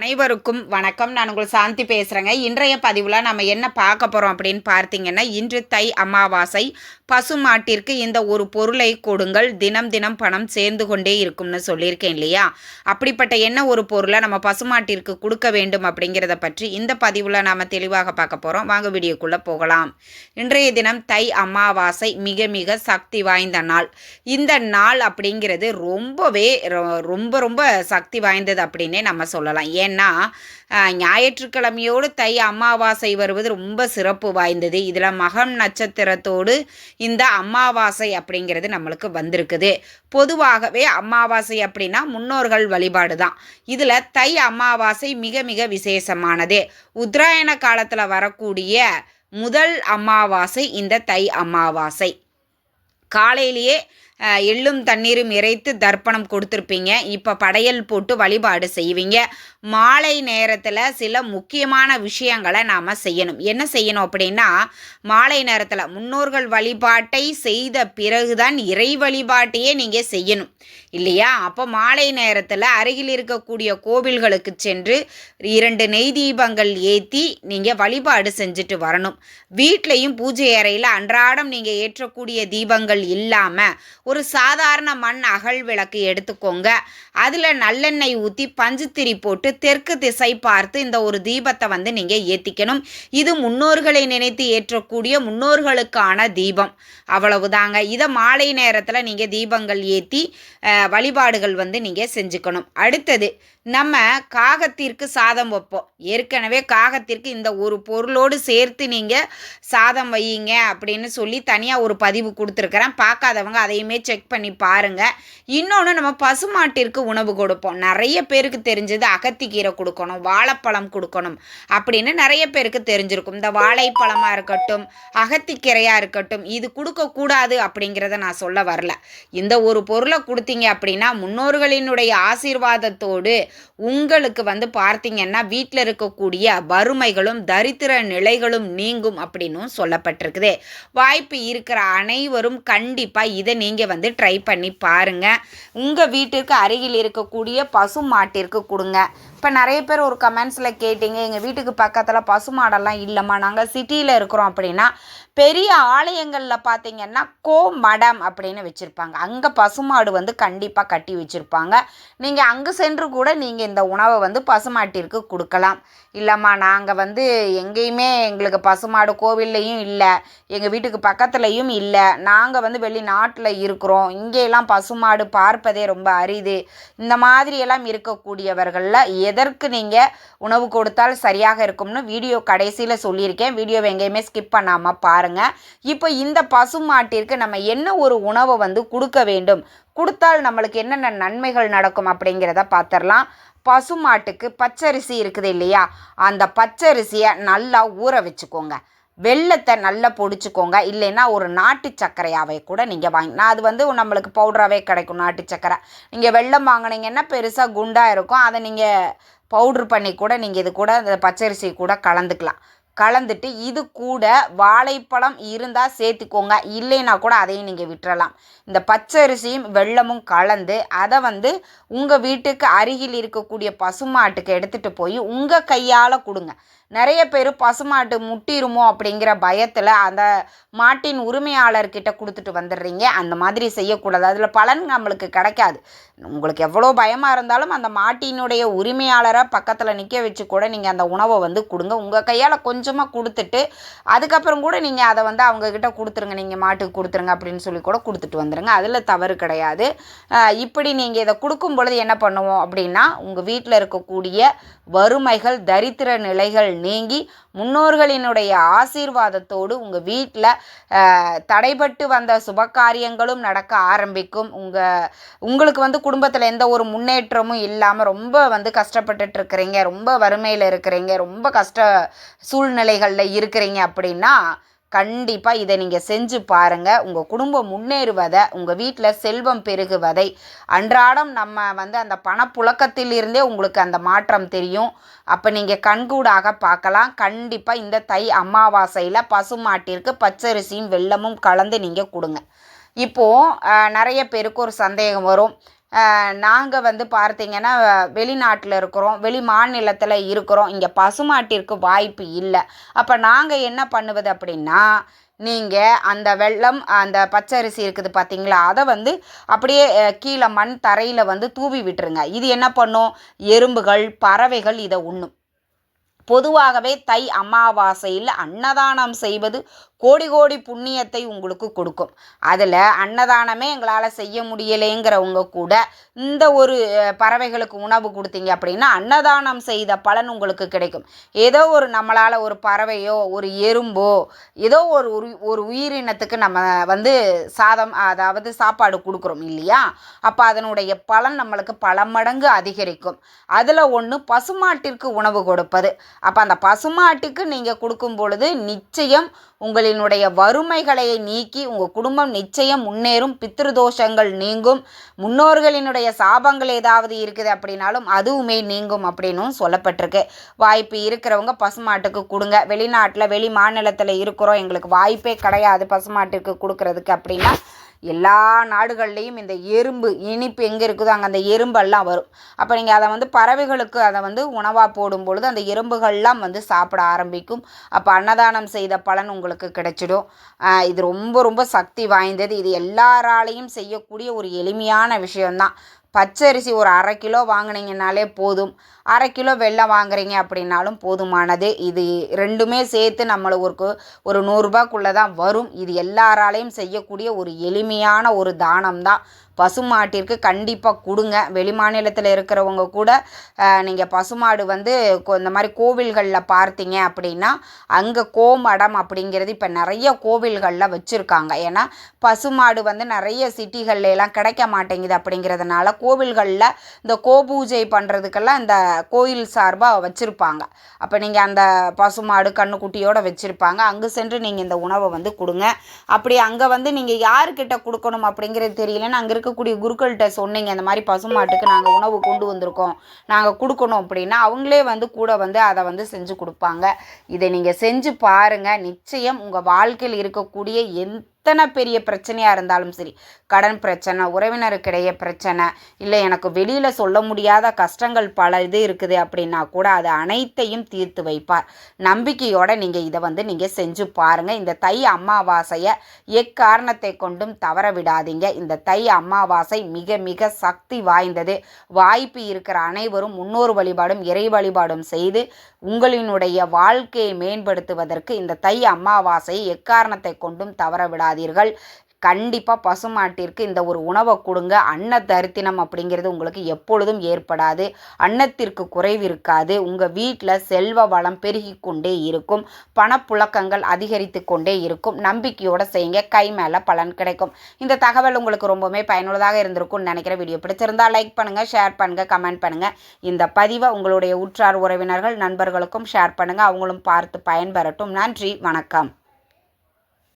அனைவருக்கும் வணக்கம். நான் உங்கள் சாந்தி பேசுகிறேங்க. இன்றைய பதிவில் நம்ம என்ன பார்க்க போகிறோம் அப்படின்னு பார்த்தீங்கன்னா, இன்று தை அமாவாசை. பசுமாட்டிற்கு இந்த ஒரு பொருளை கொடுங்கள், தினம் தினம் பணம் சேர்ந்து கொண்டே இருக்கும்னு சொல்லியிருக்கேன் இல்லையா? அப்படிப்பட்ட என்ன ஒரு பொருளை நம்ம பசுமாட்டிற்கு கொடுக்க வேண்டும் அப்படிங்கிறத பற்றி இந்த பதிவில் நாம் தெளிவாக பார்க்க போகிறோம். வாங்க வீடியோக்குள்ளே போகலாம். இன்றைய தினம் தை அமாவாசை, மிக மிக சக்தி வாய்ந்த நாள். இந்த நாள் அப்படிங்கிறது ரொம்பவே ரொம்ப ரொம்ப சக்தி வாய்ந்தது அப்படின்னே நம்ம சொல்லலாம். ஏன்னா ஞாயிற்றுக்கிழமையோடு தை அமாவாசை வருவது ரொம்ப சிறப்பு வாய்ந்தது. இதில் மகம் நட்சத்திரத்தோடு இந்த அமாவாசை அப்படிங்கிறது நம்மளுக்கு வந்திருக்குது. பொதுவாகவே அமாவாசை அப்படின்னா முன்னோர்கள் வழிபாடு தான். இதில் தை அமாவாசை மிக மிக விசேஷமானது. உத்தராயண காலத்தில் வரக்கூடிய முதல் அமாவாசை இந்த தை அமாவாசை. காலையிலேயே எள்ளும் தண்ணீரும் இறைத்து தர்ப்பணம் கொடுத்துருப்பீங்க. இப்போ படையல் போட்டு வழிபாடு செய்வீங்க. மாலை நேரத்தில் சில முக்கியமான விஷயங்களை நாம் செய்யணும். என்ன செய்யணும் அப்படின்னா, மாலை நேரத்தில் முன்னோர்கள் வழிபாட்டை செய்த பிறகுதான் இறை வழிபாட்டையே நீங்கள் செய்யணும் இல்லையா? அப்போ மாலை நேரத்தில் அருகில் இருக்கக்கூடிய கோவில்களுக்கு சென்று 2 நெய் தீபங்கள் ஏற்றி நீங்கள் வழிபாடு செஞ்சுட்டு வரணும். வீட்லேயும் பூஜை அறையில் அன்றாடம் நீங்கள் ஏற்றக்கூடிய தீபங்கள் இல்லாமல் ஒரு சாதாரண மண் அகல் விளக்கு எடுத்துக்கோங்க. அதில் நல்லெண்ணெய் ஊற்றி பஞ்சுத்திரி போட்டு தெற்கு திசை பார்த்து இந்த ஒரு தீபத்தை நீங்கள் ஏற்றிக்கணும். இது முன்னோர்களை நினைத்து ஏற்றக்கூடிய முன்னோர்களுக்கான தீபம். அவ்வளவுதாங்க. இதை மாலை நேரத்தில் நீங்கள் தீபங்கள் ஏற்றி வழிபாடுகள் நீங்கள் செஞ்சுக்கணும். அடுத்தது, நம்ம காகத்திற்கு சாதம் வைப்போம். ஏற்கனவே காகத்திற்கு இந்த ஒரு பொருளோடு சேர்த்து நீங்கள் சாதம் வையுங்க அப்படின்னு சொல்லி தனியாக ஒரு பதிவு கொடுத்துருக்குறேன். பார்க்காதவங்க அதையுமே செக் பண்ணி பாருங்கள். இன்னொன்று, நம்ம பசுமாட்டிற்கு உணவு கொடுப்போம். நிறைய பேருக்கு தெரிஞ்சது அகத்திக்கீரை கொடுக்கணும், வாழைப்பழம் கொடுக்கணும் அப்படின்னு நிறைய பேருக்கு தெரிஞ்சிருக்கும். இந்த வாழைப்பழமாக இருக்கட்டும், அகத்திக்கீரையாக இருக்கட்டும், இது கொடுக்கக்கூடாது அப்படிங்கிறத நான் சொல்ல வரல. இந்த ஒரு பொருளை கொடுத்தீங்க அப்படின்னா முன்னோர்களினுடைய ஆசீர்வாதத்தோடு உங்களுக்கு பார்த்தீங்கன்னா வீட்டில் இருக்கக்கூடிய வறுமைகளும் தரித்திர நிலைகளும் நீங்கும் அப்படின்னும் சொல்லப்பட்டிருக்குது. வாய்ப்பு இருக்கிற அனைவரும் கண்டிப்பாக இதை நீங்கள் ட்ரை பண்ணி பாருங்கள். உங்கள் வீட்டிற்கு அருகில் இருக்கக்கூடிய பசு மாட்டிற்கு கொடுங்க. இப்போ நிறைய பேர் ஒரு கமெண்ட்ஸில் கேட்டிங்க, எங்கள் வீட்டுக்கு பக்கத்தில் பசுமாடெல்லாம் இல்லைம்மா, நாங்கள் சிட்டியில் இருக்கிறோம் அப்படின்னா, பெரிய ஆலயங்களில் பார்த்தீங்கன்னா கோமடம் அப்படின்னு வச்சுருப்பாங்க. அங்கே பசுமாடு கண்டிப்பாக கட்டி வச்சுருப்பாங்க. நீங்கள் அங்கே சென்று கூட நீங்கள் இந்த உணவை பசுமாட்டிற்கு கொடுக்கலாம். இல்லைம்மா, நாங்கள் எங்கேயுமே எங்களுக்கு பசுமாடு கோவில்லையும் இல்லை, எங்கள் வீட்டுக்கு பக்கத்துலையும் இல்லை, நாங்கள் வெளிநாட்டில் இருக்கிறோம், இங்கேயெல்லாம் பசுமாடு பார்ப்பதே ரொம்ப அரிது, இந்த மாதிரியெல்லாம் இருக்கக்கூடியவர்களில் எதற்கு நீங்கள் உணவு கொடுத்தால் சரியாக இருக்கும்னு வீடியோ கடைசியில் சொல்லியிருக்கேன். வீடியோவை எங்கேயுமே ஸ்கிப் பண்ணாமல் பாருங்கள். இப்போ இந்த பசுமாட்டிற்கு நம்ம என்ன ஒரு உணவை கொடுக்க வேண்டும், கொடுத்தால் நம்மளுக்கு என்னென்ன நன்மைகள் நடக்கும் அப்படிங்கிறத பார்த்துடலாம். பசுமாட்டுக்கு பச்சரிசி இருக்குது இல்லையா, அந்த பச்சரிசியை நல்லா ஊற வச்சுக்கோங்க. வெல்லத்தை நல்லா பொடிச்சுக்கோங்க. இல்லைன்னா ஒரு நாட்டு சர்க்கரையாவை கூட நீங்கள் வாங்கி, நான் அது நம்மளுக்கு பவுடராகவே கிடைக்கும். நாட்டு சர்க்கரை நீங்கள் வெல்லம் வாங்கினீங்கன்னா பெருசாக குண்டாக இருக்கும். அதை நீங்கள் பவுட்ரு பண்ணி கூட நீங்கள் இது கூட அந்த பச்சரிசி கூட கலந்துக்கலாம். கலந்துட்டு இது கூட வாழைப்பழம் இருந்தால் சேர்த்துக்கோங்க, இல்லைன்னா கூட அதையும் நீங்கள் விட்டுறலாம். இந்த பச்சரிசியும் வெல்லமும் கலந்து அதை உங்கள் வீட்டுக்கு அருகில் இருக்கக்கூடிய பசுமாட்டுக்கு எடுத்துகிட்டு போய் உங்கள் கையால் கொடுங்க. நிறைய பேர் பசுமாட்டு முட்டிருமோ அப்படிங்கிற பயத்தில் அந்த மாட்டின் உரிமையாளர்கிட்ட கொடுத்துட்டு வந்துடுறீங்க. அந்த மாதிரி செய்யக்கூடாது. அதில் பலன் நம்மளுக்கு கிடைக்காது. உங்களுக்கு எவ்வளோ பயமாக இருந்தாலும் அந்த மாட்டினுடைய உரிமையாளரை பக்கத்தில் நிற்க வச்சு கூட நீங்கள் அந்த உணவை கொடுங்க. உங்கள் கையால் கொஞ்சமாக கொடுத்துட்டு அதுக்கப்புறம் கூட நீங்கள் அதை அவங்கக்கிட்ட கொடுத்துருங்க, நீங்கள் மாட்டுக்கு கொடுத்துருங்க அப்படின்னு சொல்லி கூட கொடுத்துட்டு வந்துடுங்க. அதில் தவறு கிடையாது. இப்படி நீங்கள் இதை கொடுக்கும் பொழுது என்ன பண்ணுவோம் அப்படின்னா, உங்கள் வீட்டில் இருக்கக்கூடிய வறுமைகள் தரித்திர நிலைகள் நீங்கி முன்னோர்களினுடைய ஆசீர்வாதத்தோடு உங்கள் வீட்டில் தடைபட்டு வந்த சுபகாரியங்களும் நடக்க ஆரம்பிக்கும். உங்களுக்கு குடும்பத்தில் எந்த ஒரு முன்னேற்றமும் இல்லாமல் ரொம்ப கஷ்டப்பட்டுட்டு இருக்கிறீங்க, ரொம்ப வறுமையில் இருக்கிறீங்க, ரொம்ப கஷ்ட சூழ்நிலைகளில் இருக்கிறீங்க அப்படின்னா கண்டிப்பாக இதை நீங்கள் செஞ்சு பாருங்கள். உங்கள் குடும்பம் முன்னேறுவதை, உங்கள் வீட்டில் செல்வம் பெருகுவதை அன்றாடம் நம்ம அந்த பணப்புழக்கத்திலிருந்தே உங்களுக்கு அந்த மாற்றம் தெரியும். அப்போ நீங்கள் கண்கூடாக பார்க்கலாம். கண்டிப்பாக இந்த தை அமாவாசையில் பசுமாட்டிற்கு பச்சரிசியும் வெல்லமும் கலந்து நீங்கள் கொடுங்க. இப்போது நிறைய பேருக்கு ஒரு சந்தேகம் வரும், நாங்கள் வந்து பார்த்தீங்கன்னா வெளிநாட்டில் இருக்கிறோம், வெளி மாநிலத்தில் இருக்கிறோம், இங்கே பசுமாட்டிற்கு வாய்ப்பு இல்லை. அப்போ நாங்கள் என்ன பண்ணுவது அப்படின்னா, நீங்கள் அந்த வெல்லம் அந்த பச்சரிசி இருக்குது பார்த்தீங்களா, அதை வந்து அப்படியே கீழே மண் தரையில் வந்து தூவி விட்டுருங்க. இது என்ன பண்ணும், எறும்புகள் பறவைகள் இதை உண்ணும். பொதுவாகவே தை அமாவாசையில் அன்னதானம் செய்வது கோடி கோடி புண்ணியத்தை உங்களுக்கு கொடுக்கும். அதில் அன்னதானமே எங்களால் செய்ய முடியலைங்கிறவங்க கூட இந்த ஒரு பறவைகளுக்கு உணவு கொடுத்தீங்க அப்படின்னா அன்னதானம் செய்த பலன் உங்களுக்கு கிடைக்கும். ஏதோ ஒரு நம்மளால் ஒரு பறவையோ ஒரு எறும்போ ஏதோ ஒரு உயிரினத்துக்கு நம்ம வந்து சாதம் அதாவது சாப்பாடு கொடுக்குறோம் இல்லையா, அப்போ அதனுடைய பலன் நம்மளுக்கு பல மடங்கு அதிகரிக்கும். அதில் ஒன்று பசுமாட்டிற்கு உணவு கொடுப்பது. அப்போ அந்த பசுமாட்டுக்கு நீங்கள் கொடுக்கும் பொழுது நிச்சயம் உங்களினுடைய வறுமைகளை நீக்கி உங்கள் குடும்பம் நிச்சயம் முன்னேறும், பித்ருதோஷங்கள் நீங்கும், முன்னோர்களினுடைய சாபங்கள் ஏதாவது இருக்குது அப்படின்னாலும் அதுவுமே நீங்கும் அப்படின்னும் சொல்லப்பட்டிருக்கு. வாய்ப்பு இருக்கிறவங்க பசுமாட்டுக்கு கொடுங்க. வெளிநாட்டில் வெளி மாநிலத்தில் இருக்கிறோம், எங்களுக்கு வாய்ப்பே கிடையாது பசுமாட்டுக்கு கொடுக்கறதுக்கு அப்படின்னா எல்லா நாடுகள்லேயும் இந்த எறும்பு இனிப்பு எங்கே இருக்குதோ அங்கே அந்த எறும்பெல்லாம் வரும். அப்போ நீங்கள் அதை வந்து பறவைகளுக்கு அதை வந்து உணவாக போடும் பொழுது அந்த எறும்புகள்லாம் வந்து சாப்பிட ஆரம்பிக்கும். அப்போ அன்னதானம் செய்த பலன் உங்களுக்கு கிடைச்சிடும். இது ரொம்ப ரொம்ப சக்தி வாய்ந்தது. இது எல்லாராலையும் செய்யக்கூடிய ஒரு எளிமையான விஷயம்தான். பச்சரிசி ஒரு 1/2 கிலோ வாங்கினீங்கனாலே போதும், 1/2 கிலோ வெல்லம் வாங்குறீங்க அப்படின்னாலும் போதுமானது. இது ரெண்டுமே சேர்த்து நம்மளுக்கு ஒரு 100 ரூபாய்க்குள்ளே தான் வரும். இது எல்லாராலையும் செய்யக்கூடிய ஒரு எளிமையான ஒரு தானம் தான். பசுமாட்டிற்கு கண்டிப்பாக கொடுங்க. வெளி மாநிலத்தில் இருக்கிறவங்க கூட நீங்கள் பசுமாடு வந்து இந்த மாதிரி கோவில்களில் பார்த்தீங்க அப்படின்னா அங்கே கோமடம் அப்படிங்கிறது இப்போ நிறைய கோவில்களில் வச்சுருக்காங்க. ஏன்னா பசுமாடு வந்து நிறைய சிட்டிகள்லாம் கிடைக்க மாட்டேங்குது அப்படிங்கிறதுனால கோவில்களில் இந்த கோபூஜை பண்ணுறதுக்கெல்லாம் இந்த கோயில் சார்பாக வச்சுருப்பாங்க. அப்போ நீங்கள் அந்த பசுமாடு கண்ணுக்குட்டியோடு வச்சுருப்பாங்க, அங்கே சென்று நீங்கள் இந்த உணவை வந்து கொடுங்க. அப்படி அங்கே வந்து நீங்கள் யாருக்கிட்ட கொடுக்கணும் அப்படிங்கிறது தெரியலன்னு அங்கே இருக்கக்கூடிய குருக்கள்கிட்ட சொன்னீங்க, இந்த மாதிரி பசுமாட்டுக்கு நாங்கள் உணவு கொண்டு வந்திருக்கோம், நாங்கள் கொடுக்கணும் அப்படின்னா அவங்களே வந்து கூட வந்து அதை வந்து செஞ்சு கொடுப்பாங்க. இதை நீங்கள் செஞ்சு பாருங்கள். நிச்சயம் உங்கள் வாழ்க்கையில் இருக்கக்கூடிய எத்தனை பெரிய பிரச்சனையாக இருந்தாலும் சரி, கடன் பிரச்சனை, உறவினருக்கிடையே பிரச்சனை, இல்லை எனக்கு வெளியில் சொல்ல முடியாத கஷ்டங்கள் பல இது இருக்குது அப்படின்னா கூட அது அனைத்தையும் தீர்த்து வைப்பார். நம்பிக்கையோடு நீங்கள் இதை வந்து நீங்கள் செஞ்சு பாருங்கள். இந்த தை அமாவாசையை எக்காரணத்தை கொண்டும் தவற விடாதீங்க. இந்த தை அமாவாசை மிக மிக சக்தி வாய்ந்தது. வாய்ப்பு இருக்கிற அனைவரும் முன்னோர் வழிபாடும் இறை வழிபாடும் செய்து உங்களினுடைய வாழ்க்கையை மேம்படுத்துவதற்கு இந்த தை அமாவாசையை எக்காரணத்தை கொண்டும் தவற விடாதீர்கள். கண்டிப்பாக பசுமாட்டிற்கு இந்த ஒரு உணவை கொடுங்க. அன்ன தரித்தினம் அப்படிங்கிறது உங்களுக்கு எப்பொழுதும் ஏற்படாது, அன்னத்திற்கு குறைவு இருக்காது, உங்கள் வீட்டில் செல்வ வளம் பெருகி கொண்டே இருக்கும், பணப்புழக்கங்கள் அதிகரித்து கொண்டே இருக்கும். நம்பிக்கையோடு செய்யுங்க, கை மேலே பலன் கிடைக்கும். இந்த தகவல் உங்களுக்கு ரொம்பவுமே பயனுள்ளதாக இருந்திருக்கும்னு நினைக்கிற. வீடியோ பிடிச்சிருந்தால் லைக் பண்ணுங்கள், ஷேர் பண்ணுங்கள், கமெண்ட் பண்ணுங்கள். இந்த பதிவை உங்களுடைய உற்றார் உறவினர்கள் நண்பர்களுக்கும் ஷேர் பண்ணுங்கள், அவங்களும் பார்த்து பயன்பெறட்டும். நன்றி, வணக்கம்.